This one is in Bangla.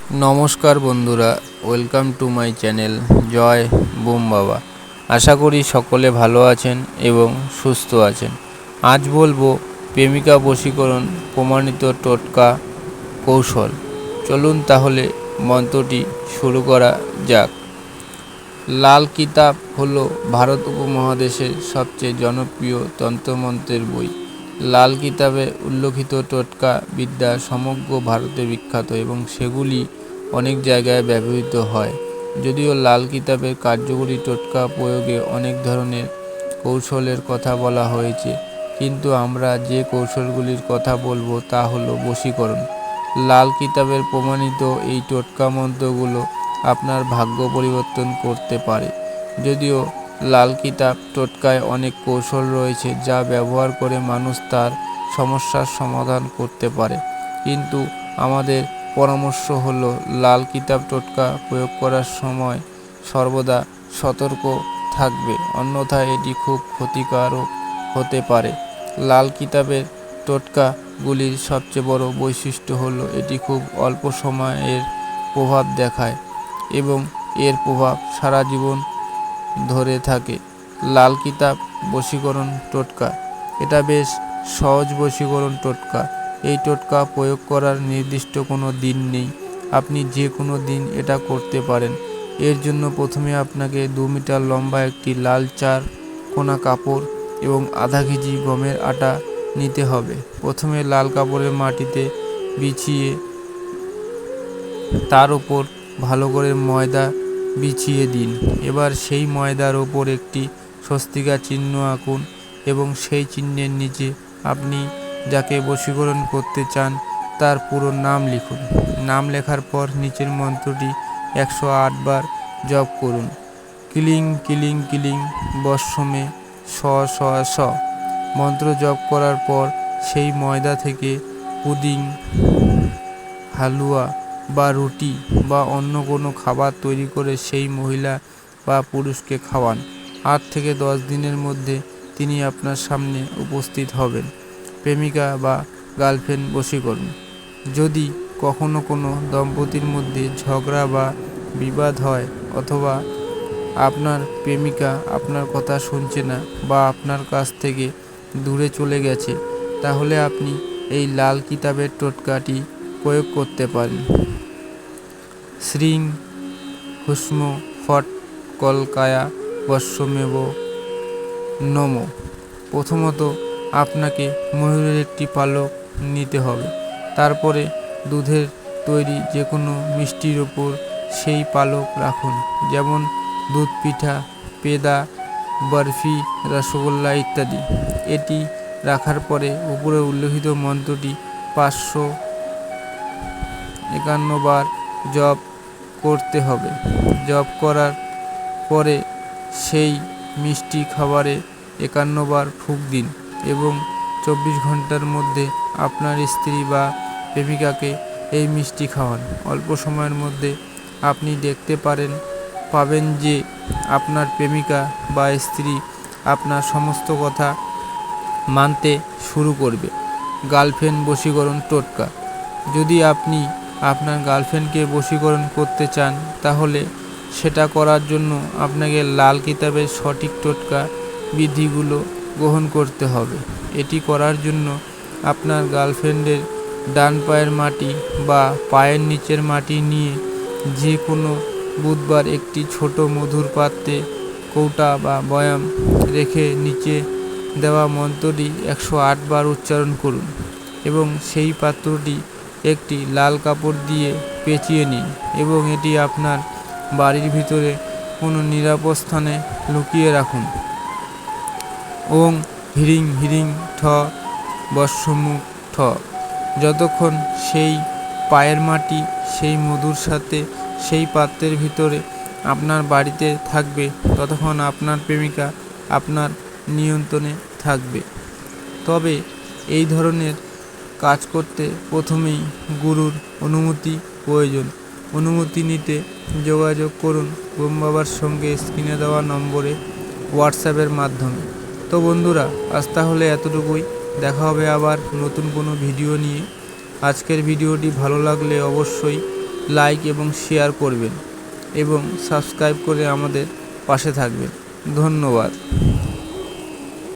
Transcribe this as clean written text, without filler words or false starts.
নমস্কার বন্ধুরা, ওয়েলকাম টু মাই চ্যানেল জয় বুম বাবা। আশা করি সকলে ভালো আছেন এবং সুস্থ আছেন। আজ বলবো প্রেমিকা বশীকরণ প্রমাণিত টোটকা কৌশল। চলুন তাহলে মন্ত্রটি শুরু করা যাক। লাল কিতাব হলো ভারত উপমহাদেশের সবচেয়ে জনপ্রিয় তন্ত্রমন্ত্রের বই। লাল কিতাবে উল্লেখিত টোটকা বিদ্যা সমগ্র ভারতে বিখ্যাত এবং সেগুলি অনেক জায়গায় ব্যবহৃত হয়। যদিও লাল কিতাবের কার্যকরী টোটকা প্রয়োগে অনেক ধরনের কৌশলের কথা বলা হয়েছে, কিন্তু আমরা যে কৌশলগুলির কথা বলবো তা হলো বশীকরণ। লাল কিতাবের প্রমাণিত এই টোটকা মন্ত্রগুলো আপনার ভাগ্য পরিবর্তন করতে পারে। যদিও লাল কিতাব টোটকায় অনেক কৌশল রয়েছে যা ব্যবহার করে মানুষ তার সমস্যার সমাধান করতে পারে, কিন্তু আমাদের পরামর্শ হলো লাল কিতাব টোটকা প্রয়োগ করার সময় সর্বদা সতর্ক থাকবে, অন্যথায় এটি খুব ক্ষতিকারক হতে পারে। লাল কিতাবের টোটকাগুলির সবচেয়ে বড় বৈশিষ্ট্য হলো এটি খুব অল্প সময়ের প্রভাব দেখায় এবং এর প্রভাব সারা জীবন ধরে থাকে। লাল কিতাব বশীকরণ টোটকা, এটা বেশ সহজ বশীকরণ টোটকা। এই টোটকা প্রয়োগ করার নির্দিষ্ট কোনো দিন নেই, আপনি যে কোনো দিন এটা করতে পারেন। এর জন্য প্রথমে আপনাকে 2 মিটার লম্বা একটি লাল 4 কোনা কাপড় এবং আধা কেজি গমের আটা নিতে হবে। প্রথমে লাল কাপড়ের মাটিতে বিছিয়ে তার উপর ভালো করে ময়দা বিছিয়ে দিন। এবার সেই ময়দার ওপর একটি স্বস্তিকা চিহ্ন আঁকুন এবং সেই চিহ্নের নিচে আপনি যাকে বশীকরণ করতে চান তার পুরো নাম লিখুন। নাম লেখার পর নিচের মন্ত্রটি 108 বার জপ করুন। কিলিং কিলিং কিলিং বৎসমে স স স। মন্ত্র জপ করার পর সেই ময়দা থেকে পুডিং, হালুয়া বা রুটি বা অন্য কোনো খাবার তৈরি করে সেই মহিলা বা পুরুষকে খাওয়ান। 8 থেকে 10 দিনের মধ্যে তিনি আপনার সামনে উপস্থিত হবেন। প্রেমিকা বা গার্লফ্রেন্ড বশীকরণ। যদি কখনো কোনো দম্পতির মধ্যে ঝগড়া বা বিবাদ হয়, অথবা আপনার প্রেমিকা আপনার কথা শুনছে না বা আপনার কাছ থেকে দূরে চলে গেছে, তাহলে আপনি এই লাল কিতাবের টোটকাটি প্রয়োগ করতে পারেন। শ্রীং হুষ্ম ফট কলকায়া বৎসমেব নম। প্রথমত আপনাকে ময়ূরের একটি পালক নিতে হবে। তারপরে দুধের তৈরি যে কোনো মিষ্টির ওপর সেই পালক রাখুন, যেমন দুধ পিঠা, পেদা, বরফি, রসগোল্লা ইত্যাদি। এটি রাখার পরে উপরে উল্লেখিত মন্ত্রটি 551 বার জপ করতে হবে। জপ করার পরে সেই মিষ্টি খাবারে 51 বার ফুঁক দিন এবং 24 ঘন্টার মধ্যে আপনার স্ত্রী বা প্রেমিকাকে এই মিষ্টি খাওয়ান। অল্প সময়ের মধ্যে আপনি দেখতে পাবেন যে আপনার প্রেমিকা বা স্ত্রী আপনার সমস্ত কথা মানতে শুরু করবে। গার্লফ্রেন্ড বশীকরণ টোটকা। যদি আপনি আপনার গার্লফ্রেন্ডকে বশীকরণ করতে চান, তাহলে সেটা করার জন্য আপনাকে লাল কিতাবের সঠিক টোটকা বিধিগুলো গ্রহণ করতে হবে। এটি করার জন্য আপনার গার্লফ্রেন্ডের ডান পায়ের মাটি বা পায়ের নিচের মাটি নিয়ে যে কোনো বুধবার একটি ছোট মধুর পাত্রে কৌটা বা বয়াম রেখে নিচে দেওয়া মন্ত্রটি 108 বার উচ্চারণ করুন এবং সেই পাত্রটি একটি লাল কাপড় দিয়ে পেঁচিয়ে নিন এবং এটি আপনার বাড়ির ভিতরে কোনো নিরাপদ স্থানে লুকিয়ে রাখুন। ওং হ্রিং হ্রিং ঠ বৎসমুখ ঠ। যতক্ষণ সেই পায়ের মাটি সেই মধুর সাথে সেই পাত্রের ভিতরে আপনার বাড়িতে থাকবে, ততক্ষণ আপনার প্রেমিকা আপনার নিয়ন্ত্রণে থাকবে। তবে এই ধরনের কাজ করতে প্রথমেই গুরুর অনুমতি প্রয়োজন। অনুমতি নিতে যোগাযোগ করুন বুম বাবার সঙ্গে স্ক্রিনে দেওয়া নম্বরে হোয়াটসঅ্যাপের মাধ্যমে। তো বন্ধুরা, আজ তাহলে এতটুকুই। দেখা হবে আবার নতুন কোনো ভিডিও নিয়ে। আজকের ভিডিওটি ভালো লাগলে অবশ্যই লাইক এবং শেয়ার করবেন এবং সাবস্ক্রাইব করে আমাদের পাশে থাকবেন। ধন্যবাদ।